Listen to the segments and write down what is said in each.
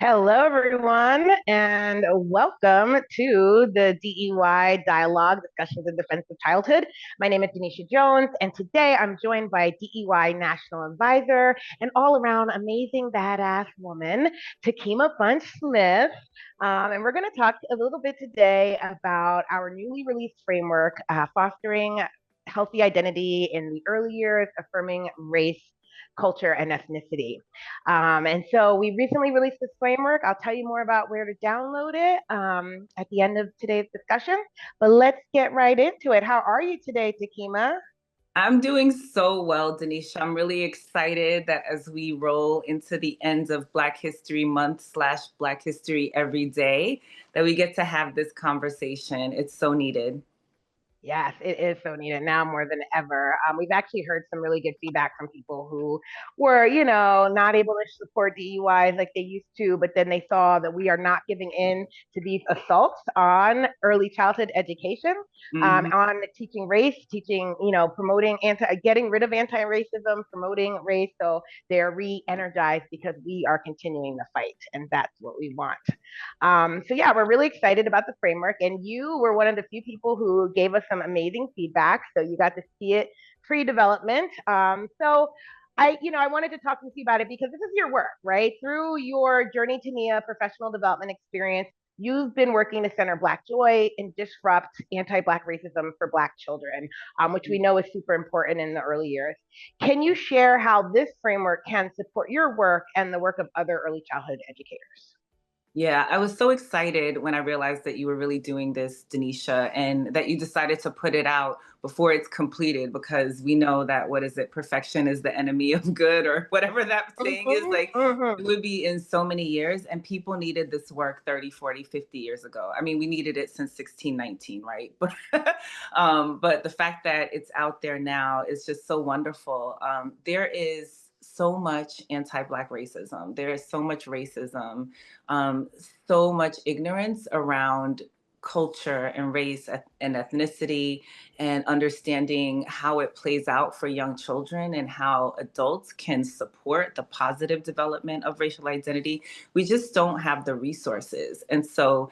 Hello, everyone, and welcome to the DEY Dialogue Discussions in Defense of Childhood. My name is Denisha Jones, and today I'm joined by DEY National Advisor and all around amazing badass woman, Takiema Bunche-Smith. And we're going to talk a little bit today about our newly released framework, Fostering Healthy Identity in the Early Years, Affirming Race, Culture, and Ethnicity. And so we recently released this framework. I'll tell you more about where to download it at the end of today's discussion. But let's get right into it. How are you today, Takiema? I'm doing so well, Denisha. I'm really excited that as we roll into the end of Black History Month slash Black History Every Day, that we get to have this conversation. It's so needed. Yes, it is so needed now more than ever. We've actually heard some really good feedback from people who were, not able to support DUIs like they used to, but then they saw that we are not giving in to these assaults on early childhood education, Mhm. on teaching race, teaching, promoting getting rid of anti-racism, promoting race. So they're re-energized because we are continuing the fight, and that's what we want. So yeah, we're really excited about the framework, and you were one of the few people who gave us some amazing feedback. So you got to see it pre-development. I wanted to talk with you about it because this is your work, right? Through your Journey to NIA professional development experience, you've been working to center Black joy and disrupt anti-Black racism for Black children, which we know is super important in the early years. Can you share how this framework can support your work and the work of other early childhood educators? Yeah, I was so excited when I realized that you were really doing this, Denisha, and that you decided to put it out before it's completed because we know that, what is it, perfection is the enemy of good, or whatever that saying is. Mm-hmm, Like, mm-hmm. it would be in so many years, and people needed this work 30, 40, 50 years ago. I mean, we needed it since 1619, right? But the fact that it's out there now is just so wonderful. There is so much anti-Black racism. There is so much racism, um, so much ignorance around culture and race and ethnicity, and understanding how it plays out for young children and how adults can support the positive development of racial identity. We just don't have the resources. And so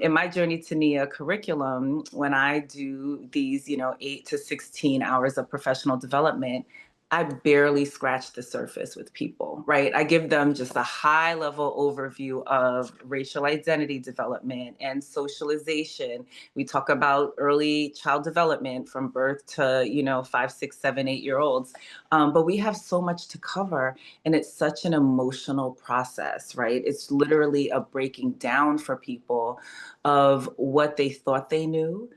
in my Journey to NIA curriculum, when I do these, 8 to 16 hours of professional development, I barely scratch the surface with people, right? I give them just a high level overview of racial identity development and socialization. We talk about early child development from birth to, 5, 6, 7, 8 year olds. But we have so much to cover, and it's such an emotional process, right? It's literally a breaking down for people of what they thought they knew,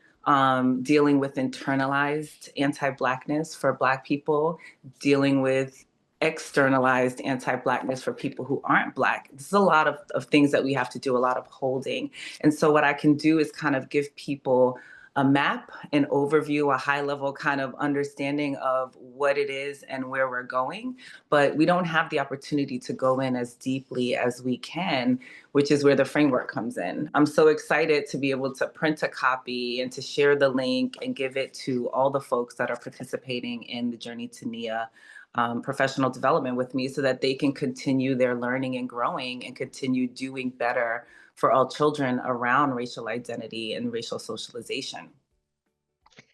dealing with internalized anti-Blackness for Black people, dealing with externalized anti-Blackness for people who aren't Black. This is a lot of things that we have to do, a lot of holding. And so what I can do is kind of give people a map, an overview, a high level kind of understanding of what it is and where we're going. But we don't have the opportunity to go in as deeply as we can, which is where the framework comes in. I'm so excited to be able to print a copy and to share the link and give it to all the folks that are participating in the Journey to NIA professional development with me, so that they can continue their learning and growing and continue doing better for all children around racial identity and racial socialization.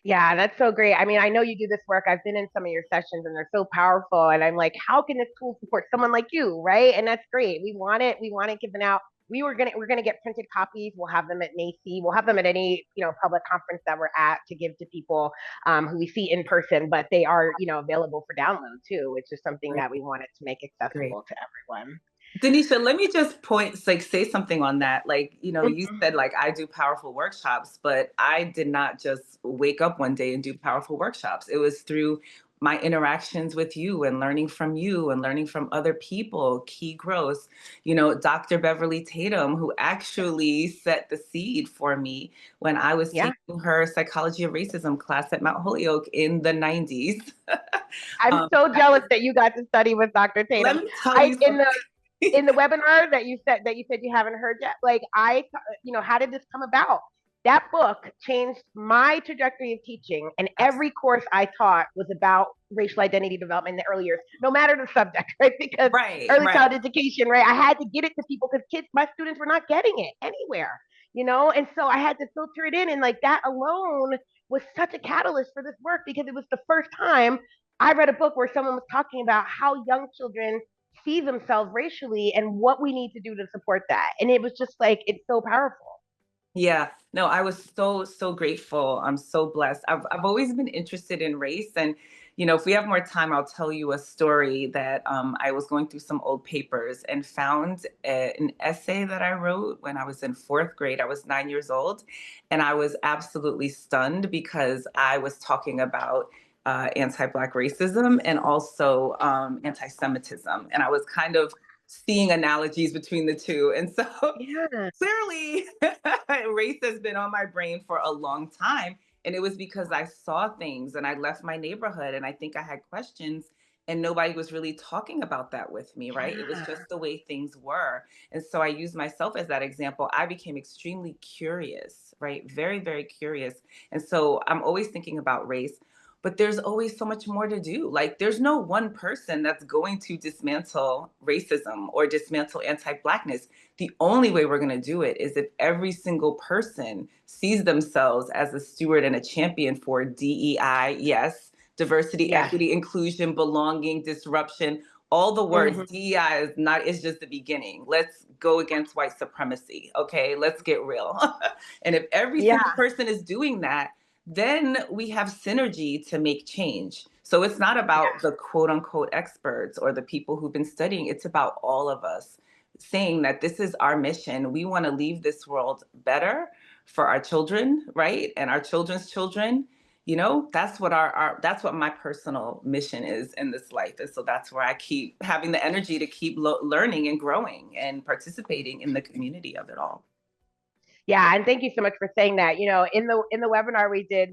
Yeah, that's so great. I mean, I know you do this work. I've been in some of your sessions and they're so powerful. And I'm like, how can this tool support someone like you? Right. And that's great. We want it. We want it given out. We're gonna get printed copies. We'll have them at NACI. We'll have them at any public conference that we're at to give to people who we see in person. But they are available for download too, which is something Great. that we wanted to make Great. accessible to everyone. Denisha, let me just like say something on that. Like, you Mhm. said, like, I do powerful workshops, but I did not just wake up one day and do powerful workshops. It was through my interactions with you and learning from other people, key growth. Dr. Beverly Tatum, who actually set the seed for me when I was Yeah, taking her psychology of racism class at Mount Holyoke in the 90s. I'm um, so jealous that you got to study with Dr. Let Tatum. me tell I you in the something. in the webinar that you said you haven't heard yet, like how did this come about? that book changed my trajectory of teaching, and every course I taught was about racial identity development in the early years, no matter the subject, right? Because Right, early right. childhood education, right? I had to get it to people because kids, my students were not getting it anywhere, and so I had to filter it in, and like that alone was such a catalyst for this work because it was the first time I read a book where someone was talking about how young children see themselves racially and what we need to do to support that. And it was just like, it's so powerful. Yeah, no, I was so grateful. I'm so blessed. I've always been interested in race, and if we have more time, I'll tell you a story that I was going through some old papers and found an essay that I wrote when I was in fourth grade. I was 9 years old, and I was absolutely stunned because I was talking about anti-Black racism and also anti-Semitism, and I was kind of seeing analogies between the two, and so. Yeah. Clearly, race has been on my brain for a long time. And it was because I saw things and I left my neighborhood and I think I had questions and nobody was really talking about that with me, right? It was Yeah. just the way things were. And so I used myself as that example. I became extremely curious, right? Very, very curious. And so I'm always thinking about race, but there's always so much more to do. Like, there's no one person that's going to dismantle racism or dismantle anti Blackness. The only way we're going to do it is if every single person sees themselves as a steward and a champion for DEI, yes, diversity, Yes. equity, inclusion, belonging, disruption, all the words. Mm-hmm. DEI is not, it's just the beginning. Let's go against white supremacy. Okay, let's get real. And if every Yeah. single person is doing that, then we have synergy to make change. So it's not about the quote unquote experts or the people who've been studying, it's about all of us saying that this is our mission. We want to leave this world better for our children, right? And our children's children. That's what that's what my personal mission is in this life. And so that's where I keep having the energy to keep learning and growing and participating in the community of it all. Yeah, and thank you so much for saying that. In the webinar we did,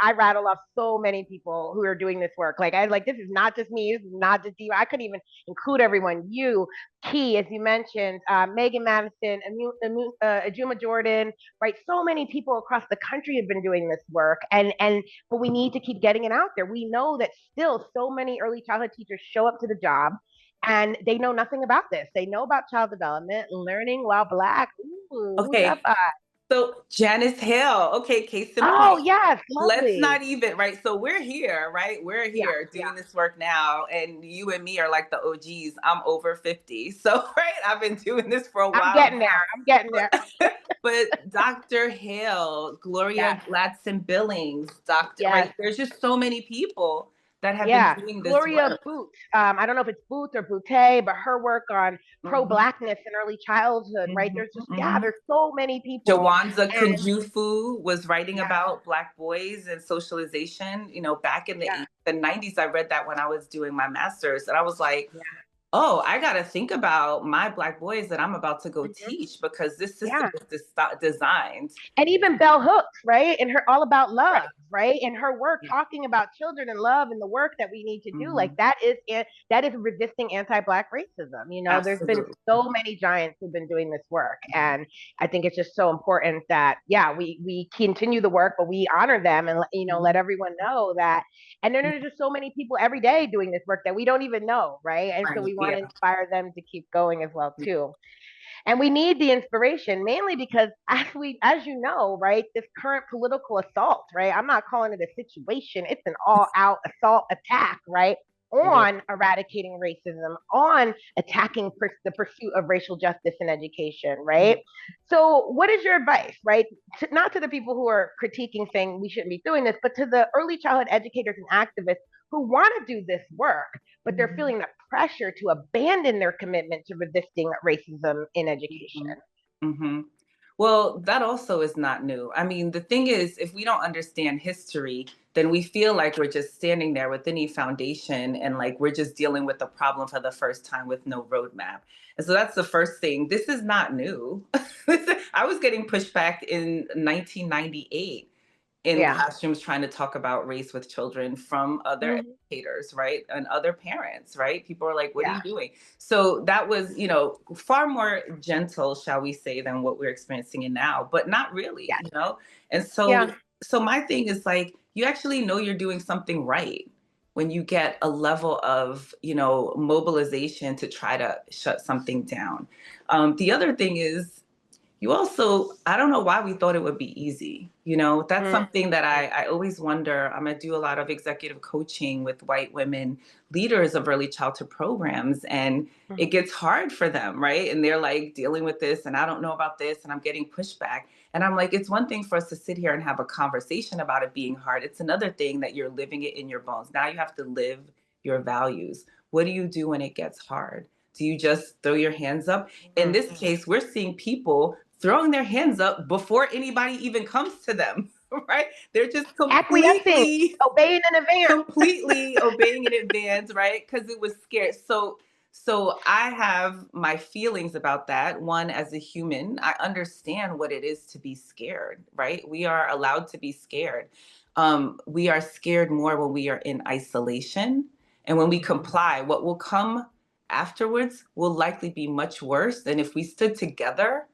I rattled off so many people who are doing this work. Like I like this is not just me, this is not just you. I couldn't even include everyone. You, Key, as you mentioned, Megan Madison, Ajuma Jordan, right? So many people across the country have been doing this work, and but we need to keep getting it out there. We know that still so many early childhood teachers show up to the job and they know nothing about this. They know about child development, learning while Black. Ooh, who's that Okay, by? so Janice Hill, okay, case in Oh, point. yes, Let's lovely. not even, right? So we're here, right? We're Yeah, here yeah. doing this work now, and you and me are like the OGs. I'm over 50. So, right, I've been doing this for a I'm while getting there. now. I'm getting there. But Dr. Hill, Gloria Yes, Gladson Billings, Dr. yes. Right? There's just so many people that have been Yeah, doing this Gloria work. Boot. I don't know if it's Booth or Boutte, but her work on Mhm, pro-blackness in early childhood, right? mhm, There's just mhm. there's so many people, Jawanza and Kunjufu was writing yeah, about Black boys and socialization, back in yeah, the 90s. I read that when I was doing my master's, and I was like, yeah, oh, I got to think about my Black boys that I'm about to go mhm, teach because this system yeah. is designed. And even Bell Hooks, right? And her All About Love, Right. right? And her work Yeah. talking about children and love and the work that we need to do, like Mhm. that is resisting anti-black racism. There's been Absolutely. so many giants who've been doing this work, and I think it's just so important that we continue the work, but we honor them and let Mhm. everyone know that. And then there's just so many people every day doing this work that we don't even know, right? And so Right. we want Yeah. to inspire them to keep going as well too. And we need the inspiration mainly because as you know, right, this current political assault, right? I'm not calling it a situation, it's an all-out assault attack, right? It is. On eradicating racism, on attacking the pursuit of racial justice in education, right? Mhm. So, what is your advice, right? Not to the people who are critiquing saying we shouldn't be doing this, but to the early childhood educators and activists who want to do this work, but they're Mhm. feeling the pressure to abandon their commitment to resisting racism in education. Mhm. Mhm. Well, that also is not new. I mean, the thing is, if we don't understand history, then we feel like we're just standing there with any foundation and like we're just dealing with the problem for the first time with no roadmap. And so that's the first thing. This is not new. I was getting pushback in 1998 in Yeah. classrooms trying to talk about race with children from other Hmm. educators, right? And other parents, right? People are like, what are Yeah. you doing? So that was, far more gentle, shall we say, than what we're experiencing in now, but not Yeah. really. And so, Yeah. so my thing is like, you actually know you're doing something right when you get a level of, mobilization to try to shut something down. The other thing is, you also, I don't know why we thought it would be easy. That's Mm-hmm. something that I always wonder. I'm going to do a lot of executive coaching with white women leaders of early childhood programs, and it gets hard for them, right? And they're like dealing with this, and I don't know about this, and I'm getting pushback. And I'm like, it's one thing for us to sit here and have a conversation about it being hard. It's another thing that you're living it in your bones. Now you have to live your values. What do you do when it gets hard? Do you just throw your hands up? In this case, we're seeing people throwing their hands up before anybody even comes to them, right? They're just Acquiescing, obeying in advance. completely obeying in advance, right? Because it was scared. So I have my feelings about that. One, as a human, I understand what it is to be scared, right? We are allowed to be scared. We are scared more when we are in isolation, and when we comply. What will come afterwards will likely be much worse than if we stood together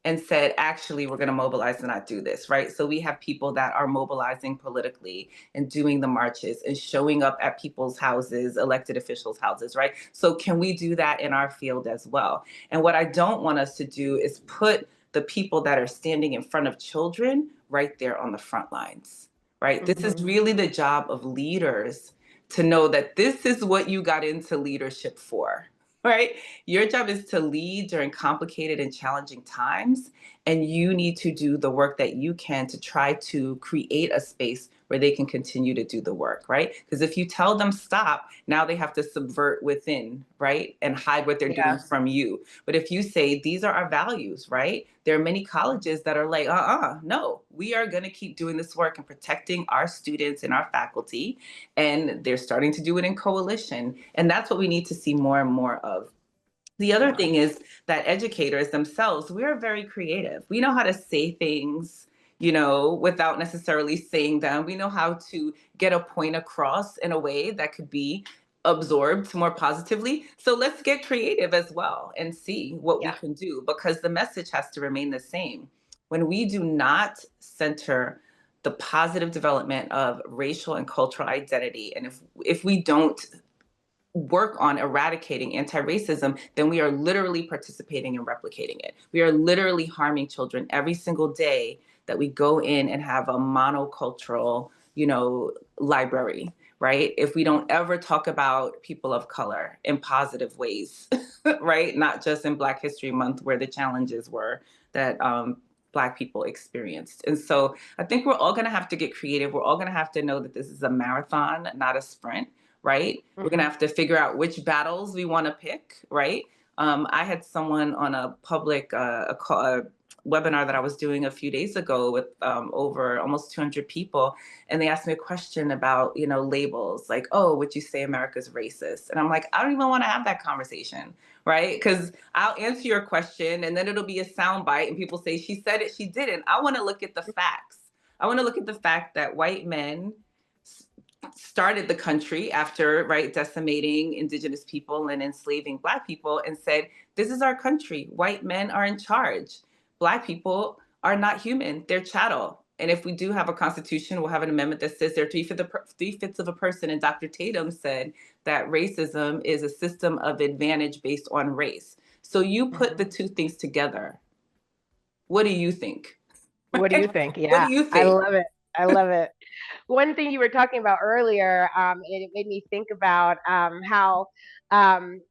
and said, actually, we're going to mobilize and not do this, right? So we have people that are mobilizing politically and doing the marches and showing up at people's houses, elected officials' houses, right? So can we do that in our field as well? And what I don't want us to do is put the people that are standing in front of children right there on the front lines, right? This is really the job of leaders, to know that this is what you got into leadership for, right? Your job is to lead during complicated and challenging times, and you need to do the work that you can to try to create a space where they can continue to do the work, right? Because if you tell them stop, now they have to subvert within, right? And hide what they're doing from you. But if you say, these are our values, right? There are many colleges that are like, no, we are going to keep doing this work and protecting our students and our faculty. And they're starting to do it in coalition. And that's what we need to see more and more of. The other thing is that educators themselves, we are very creative. We know how to say things, without necessarily saying them. We know how to get a point across in a way that could be absorbed more positively. So let's get creative as well and see what we Yeah. can do, because the message has to remain the same. When we do not center the positive development of racial and cultural identity, and if we don't work on eradicating anti-racism, then we are literally participating and replicating it. We are literally harming children every single day that we go in and have a monocultural, library, right? If we don't ever talk about people of color in positive ways, right? Not just in Black History Month, where the challenges were that Black people experienced. And so I think we're all going to have to get creative. We're all going to have to know that this is a marathon, not a sprint, right? We're going to have to figure out which battles we want to pick, right? I had someone on a public a webinar that I was doing a few days ago with over almost 200 people. And they asked me a question about, labels, like, oh, would you say America's racist? And I'm like, I don't even want to have that conversation, right? Because I'll answer your question and then it'll be a soundbite and people say, she said it, she didn't. I want to look at the facts. I want to look at the fact that white men started the country after, right, decimating indigenous people and enslaving Black people, and said, this is our country. White men are in charge. Black people are not human. They're chattel. And if we do have a constitution, we'll have an amendment that says they're three-fifths of a person. And Dr. Tatum said that racism is a system of advantage based on race. So you put the two things together. What do you think? What do you think? What do Yeah, you I think? love it. I love it. One thing you were talking about earlier, it made me think about how um,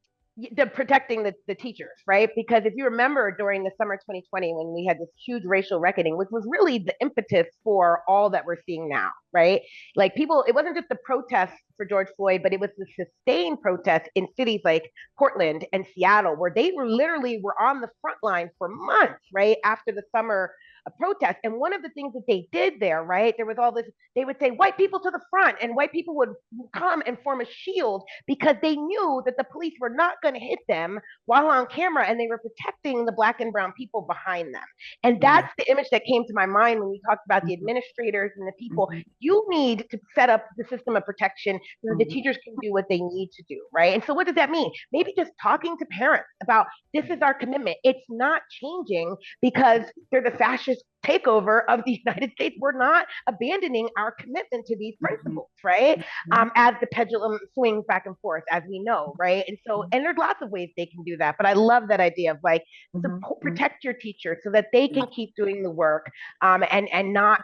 the protecting the teachers, right? Because if you remember during the summer 2020, when we had this huge racial reckoning, which was really the impetus for all that we're seeing now, right? Like people, it wasn't just the protests for George Floyd, but it was the sustained protests in cities like Portland and Seattle, where they were literally on the front line for months, right? After the summer a protest. And one of the things that they did there, right, there was all this, they would say, white people to the front, and white people would come and form a shield because they knew that the police were not going to hit them while on camera, and they were protecting the black and brown people behind them. And Right. that's the image that came to my mind when you talked about the Mhm. administrators and the people. Mhm. You need to set up the system of protection so that the Mhm. teachers can do what they need to do, right? And so what does that mean? Maybe just talking to parents about, this is our commitment. It's not changing because they're the fascist takeover of the United States. We're not abandoning our commitment to these Mhm. principles, right? Mhm. As the pendulum swings back and forth, as we know, right? And so, and there's lots of ways they can do that. But I love that idea of like, Mhm. support, Mhm. protect your teacher so that they Yeah. can keep doing the work, and not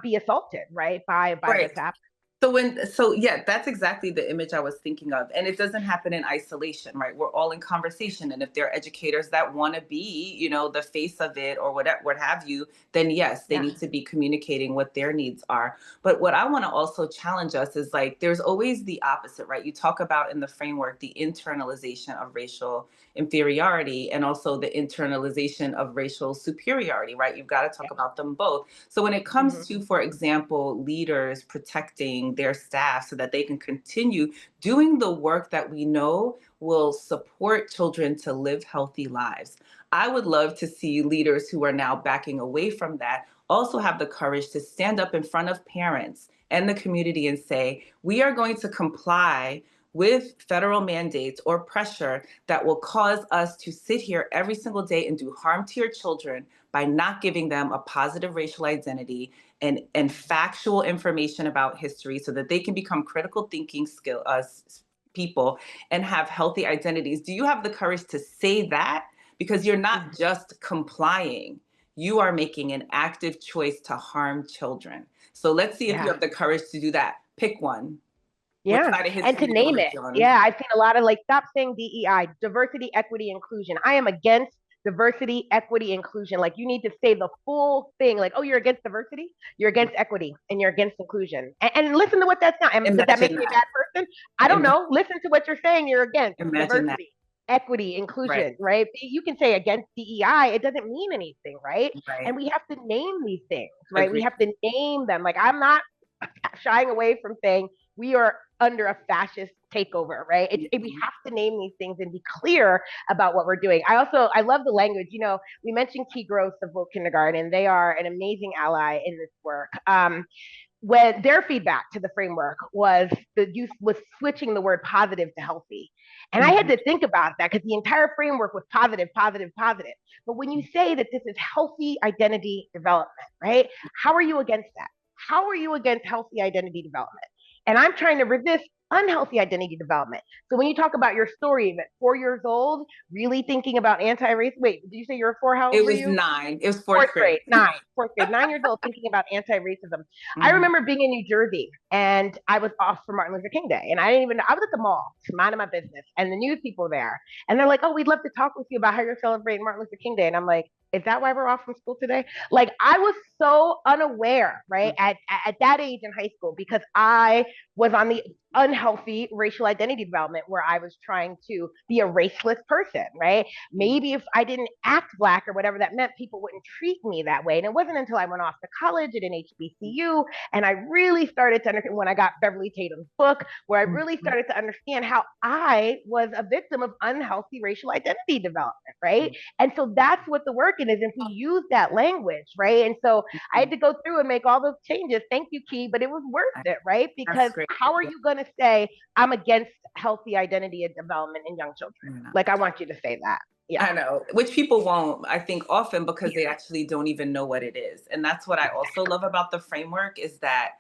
be assaulted, right, by Right. what's happening. So yeah, that's exactly the image I was thinking of. And it doesn't happen in isolation, right? We're all in conversation. And if there are educators that want to be, the face of it or what have you, then yes, they Yeah. need to be communicating what their needs are. But what I want to also challenge us is like there's always the opposite, right? You talk about in the framework the internalization of racial inferiority and also the internalization of racial superiority, right? You've got to talk about them both. So when it Mm-hmm. comes to, for example, leaders protecting their staff so that they can continue doing the work that we know will support children to live healthy lives, I would love to see leaders who are now backing away from that also have the courage to stand up in front of parents and the community and say, we are going to comply with federal mandates or pressure that will cause us to sit here every single day and do harm to your children by not giving them a positive racial identity and factual information about history so that they can become critical thinking people and have healthy identities. Do you have the courage to say that? Because you're not Mm-hmm. just complying, you are making an active choice to harm children. So let's see if you Yeah. have the courage to do that. Pick one. Which Yeah. side of And to history do you name want it. to be on? Yeah. I've seen a lot of like, stop saying DEI, diversity, equity, inclusion. I am against diversity, equity, inclusion. Like, you need to say the full thing. Like, oh, you're against diversity, you're against equity, and you're against inclusion. And listen to what that's not. And does that make Imagine me a that. bad person? I don't Ima- know. Listen to what you're saying. You're against Imagine that. diversity, equity, Right. inclusion, right? You can say against DEI. It doesn't mean anything, right? Right. And we have to name these things, right? We Agree. have to name them. Like, I'm not shying away from saying we are under a fascist takeover, right? We have to name these things and be clear about what we're doing. I love the language. We mentioned Key Gross of Vote Kindergarten. They are an amazing ally in this work. When their feedback to the framework was the use was switching the word positive to healthy. And I had Mhm. to think about that because the entire framework was positive, positive, positive. But when you say that this is healthy identity development, right? How are you against that? How are you against healthy identity development? And I'm trying to resist unhealthy identity development. So when you talk about your story at 4 years old, really thinking about anti-race, wait, did you say you're four? How old It were was you? 9. It was fourth Fourth grade. grade, fourth grade, 9 years old, thinking about anti-racism. I Mhm. remember being in New Jersey and I was off for Martin Luther King Day. And I didn't even know, I was at the mall, minding my business, and the news people were there. And they're like, oh, we'd love to talk with you about how you're celebrating Martin Luther King Day. And I'm like, is that why we're off from school today? Like, I was so unaware, right, at that age in high school, because I was on the unhealthy racial identity development where I was trying to be a raceless person, right? Maybe if I didn't act black or whatever that meant, people wouldn't treat me that way. And it wasn't until I went off to college at an HBCU and I really started to understand, when I got Beverly Tatum's book, where I really Mhm. started to understand how I was a victim of unhealthy racial identity development, right? And so that's what the work is if we use that language, right? And so I had to go through and make all those changes. Thank you, Key, but it was worth it, right? That's Because great. how are Yeah. you going to say I'm against healthy identity and development in young children? You're not. Like, I want you to say that. Yeah. I know, which people won't, I think, often because Yeah. they actually don't even know what it is. And that's what I also love about the framework is that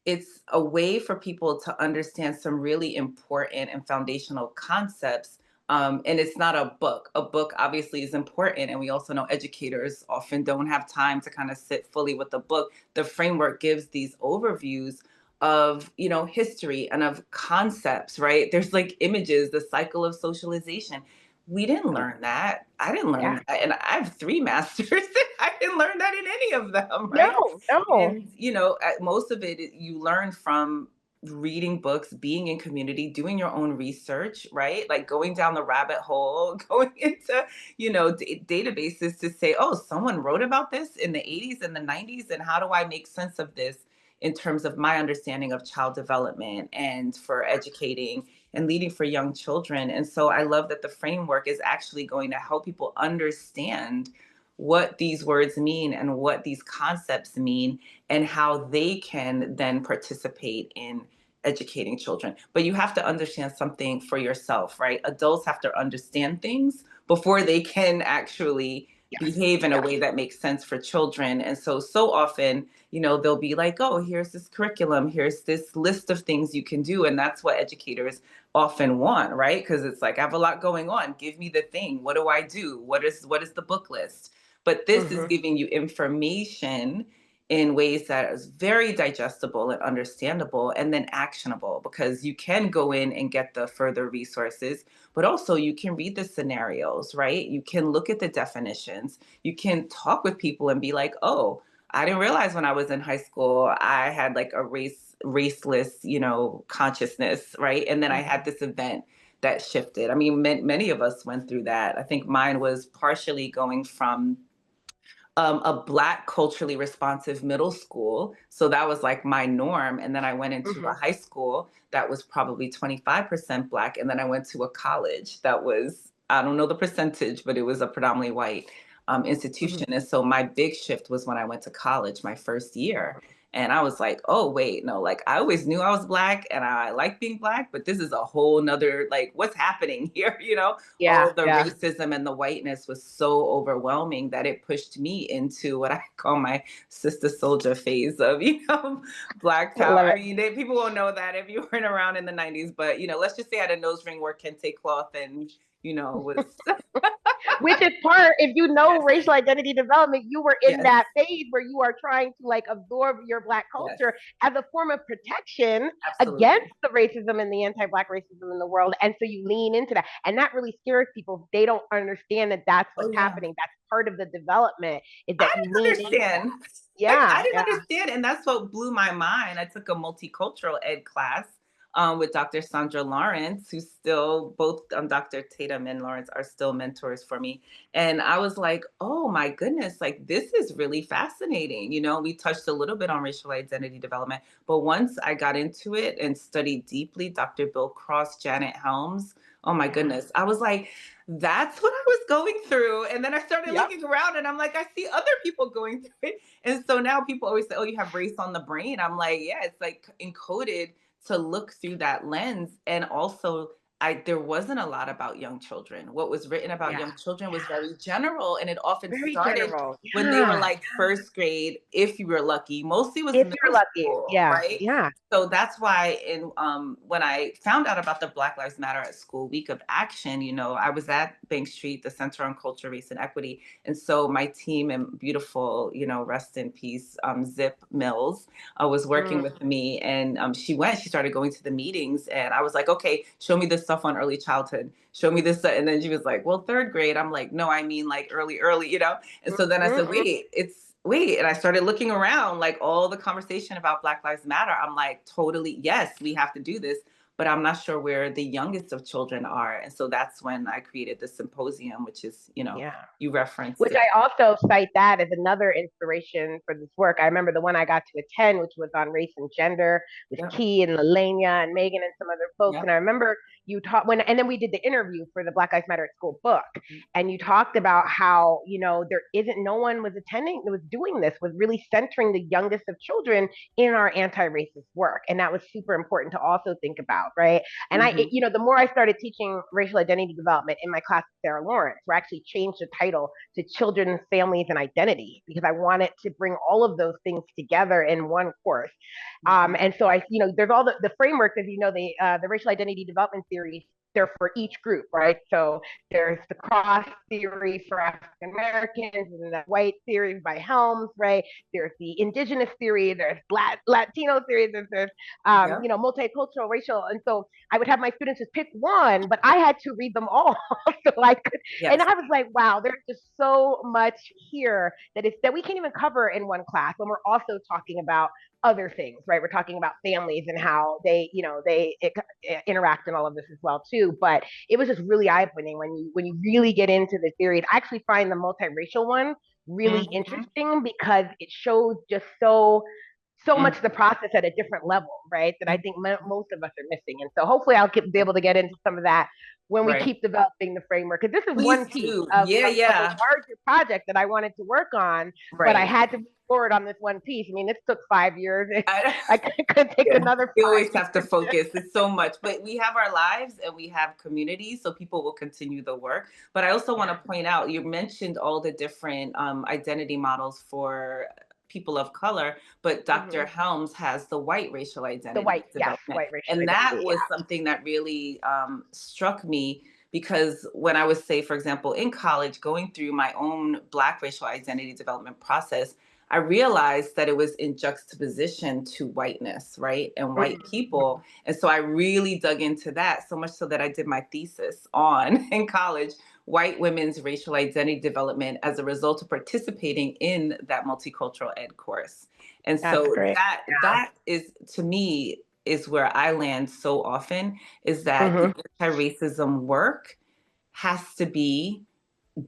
it's a way for people to understand some really important and foundational concepts. And it's not a book. A book obviously is important. And we also know educators often don't have time to kind of sit fully with the book. The framework gives these overviews of, history and of concepts, right? There's like images, the cycle of socialization. We didn't learn that. I didn't learn Yeah. that. And I have 3 masters. I didn't learn that in any of them, right? No, no. And most of it you learn from reading books, being in community, doing your own research, right? Like going down the rabbit hole, going into, databases to say, oh, someone wrote about this in the 80s and the 90s. And how do I make sense of this in terms of my understanding of child development and for educating and leading for young children? And so I love that the framework is actually going to help people understand what these words mean and what these concepts mean and how they can then participate in educating children. But you have to understand something for yourself, right? Adults have to understand things before they can actually Yes. behave in a Yes. way that makes sense for children. And so often, they'll be like, oh, here's this curriculum, here's this list of things you can do. And that's what educators often want, right? Because it's like, I have a lot going on. Give me the thing. What do I do? What is the book list? But this is Mm-hmm. giving you information in ways that is very digestible and understandable and then actionable, because you can go in and get the further resources, but also you can read the scenarios, right? You can look at the definitions. You can talk with people and be like, oh, I didn't realize when I was in high school I had like a raceless, consciousness, right? And then I had this event that shifted. I mean, many of us went through that. I think mine was partially going from a Black culturally responsive middle school. So that was like my norm. And then I went into Mm-hmm. a high school that was probably 25% Black. And then I went to a college that was, I don't know the percentage, but it was a predominantly white institution. Mm-hmm. And so my big shift was when I went to college my first year. And I was like, oh, wait, no, like I always knew I was Black and I like being Black, but this is a whole nother, like, what's happening here? Yeah. All the Yeah. racism and the whiteness was so overwhelming that it pushed me into what I call my sister soldier phase of, Black I power. love I it. mean, people won't know that if you weren't around in the 90s, but, let's just say I had a nose ring, wore kente cloth, and, was, Which is part, if you know yes, racial identity development, you were in yes, that phase where you are trying to like absorb your Black yes, culture as a form of protection absolutely. against the racism and the anti-Black racism in the world. And so you lean into that. And that really scares people. They don't understand that that's Oh, what's yeah. happening. That's part of the development, is I that you lean didn't into that. understand. Like, I Yeah. didn't Yeah. understand, and that's what blew my mind. I took a multicultural ed class with Dr. Sandra Lawrence, who's still both Dr. Tatum and Lawrence are still mentors for me. And I was like, oh my goodness, like this is really fascinating. We touched a little bit on racial identity development, but once I got into it and studied deeply, Dr. Bill Cross, Janet Helms, oh my Yeah. goodness, I was like, that's what I was going through. And then I started Yep. looking around and I'm like, I see other people going through it. And so now people always say, oh, you have race on the brain. I'm like, yeah, it's like encoded to look through that lens. And also, there wasn't a lot about young children. What was written about Yeah. young children was Yeah. very general. And it often Very started general. when they were Yeah. like first grade, if you were lucky, mostly was If you're middle lucky. school, Yeah. right? Yeah. So that's why when I found out about the Black Lives Matter at School Week of Action, I was at Bank Street, the Center on Culture, Race, and Equity. And so my team and beautiful, rest in peace, Zip Mills, was working Mm. with me. And she started going to the meetings. And I was like, okay, show me this stuff on early childhood. Show me this. And then she was like, well, third grade. I'm like, no, I mean like early. And so then I said, Mm-mm. wait. And I started looking around, like all the conversation about Black Lives Matter. I'm like, totally, yes, we have to do this. But I'm not sure where the youngest of children are. And so that's when I created the symposium, which is, Yeah. you referenced Which it. I also cite that as another inspiration for this work. I remember the one I got to attend, which was on race and gender, with Yep. Key and Lelania and Megan and some other folks. And Yep. I remember you taught and then we did the interview for the Black Lives Matter at School book. And you talked about how, no one was attending, was doing this, was really centering the youngest of children in our anti-racist work. And that was super important to also think about, right? And Mm-hmm. the more I started teaching racial identity development in my class with Sarah Lawrence, where I actually changed the title to Children, Families, and Identity, because I wanted to bring all of those things together in one course. Mm-hmm. And so there's all the frameworks, as the racial identity development theories. They're for each group, right? So there's the cross theory for African Americans, and the white theory by Helms, right? There's the indigenous theory, there's Latino theory, there's Yep. multicultural, racial. And so I would have my students just pick one, but I had to read them all. So I could, and Yes. I was like, wow, there's just so much here that we can't even cover in one class when we're also talking about other things, right? We're talking about families and how they, interact and all of this as well too. But it was just really eye opening when you really get into the theories. I actually find the multiracial one really Mm-hmm. interesting because it shows just so Mm-hmm. much the process at a different level, right? That I think most of us are missing. And so hopefully be able to get into some of that when we Right. keep developing the framework. Because this is one Please piece do. of, Yeah, of a yeah. larger project that I wanted to work on, but I Right. had to move forward on this one piece. I mean, this took 5 years. I, I could take yeah. another We five always have to focus. It's so much, but we have our lives and we have communities, so people will continue the work. But I also want to point out, you mentioned all the different identity models for people of color, but Dr. Mm-hmm. Helms has the white racial The identity white, yes, development. white racial And that identity. was something that really struck me because when I was, say, for example, in college, going through my own Black racial identity development process, I realized that it was in juxtaposition to whiteness, right? And Yeah. white people. And so I really dug into that, so much so that I did my thesis on in college white women's racial identity development as a result of participating in that multicultural ed course. And That's so great. Yeah. that is, to me, is where I land so often, is that the Mm-hmm. anti-racism work has to be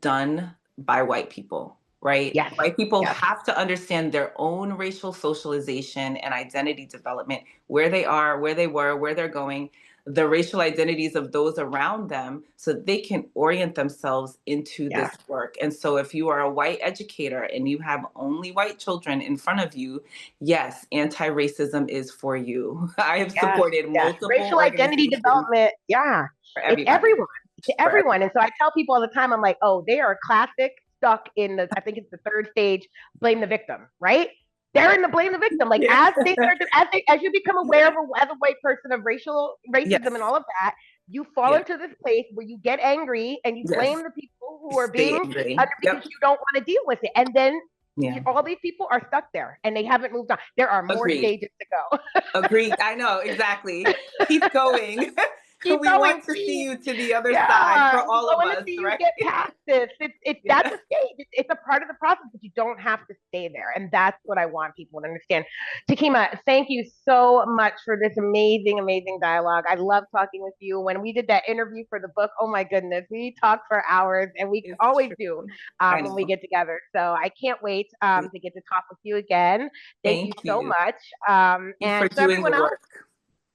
done by white people, right? Yes. White people Yes. have to understand their own racial socialization and identity development, where they are, where they were, where they're going, the racial identities of those around them, so they can orient themselves into this Yes. work. And so if you are a white educator and you have only white children in front of you, yes, anti-racism is for you. I have Yes, supported yes. multiple Racial identity organizations development, yeah. for It's everybody, everyone. To for everyone. everybody. And so I tell people all the time, I'm like, oh, they are classic stuck in the, I think it's the third stage, blame the victim, right? They're in the blame the victim. Like Yeah. as they start to, as you become aware of as a white person of racism and Yes. all of that, you fall Yeah. into this place where you get angry and you Yes. blame the people who are Stay being angry. under because Yep. you don't want to deal with it. And then Yeah. all these people are stuck there and they haven't moved on. There are more Agreed. stages to go. Agreed. I know exactly. Keep going. Keep We going, want to see please. you to the other side Yeah, for we all of want to us, see you right? get past this. It's that's Yeah. a stage. It's a part of the process, but you don't have to stay there, and that's what I want people to understand. Takiema, thank you so much for this amazing, amazing dialogue. I love talking with you. When we did that interview for the book, oh my goodness, we talked for hours, and we It's always true. do I when we know. get together. So I can't wait to get to talk with you again. Thank you Thank so you. much. Thank you for And so doing the everyone else. work.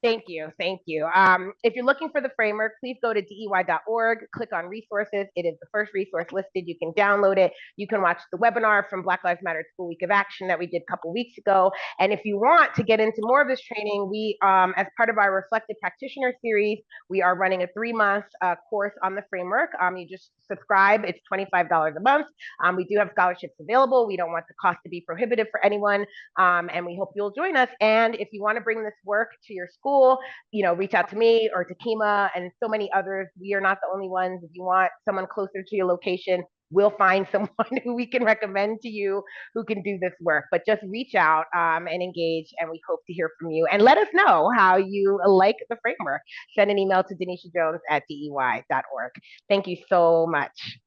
Thank you. Thank you. If you're looking for the framework, please go to DEY.org, click on resources. It is the first resource listed. You can download it. You can watch the webinar from Black Lives Matter School Week of Action that we did a couple weeks ago. And if you want to get into more of this training, we, as part of our Reflected Practitioner series, we are running a 3-month course on the framework. You just subscribe. It's $25 a month. We do have scholarships available. We don't want the cost to be prohibitive for anyone. And we hope you'll join us. And if you want to bring this work to your school, reach out to me or Takiema and so many others. We are not the only ones. If you want someone closer to your location, we'll find someone who we can recommend to you who can do this work. But just reach out and engage, and we hope to hear from you. And let us know how you like the framework. Send an email to Denisha Jones at DEY.org. Thank you so much.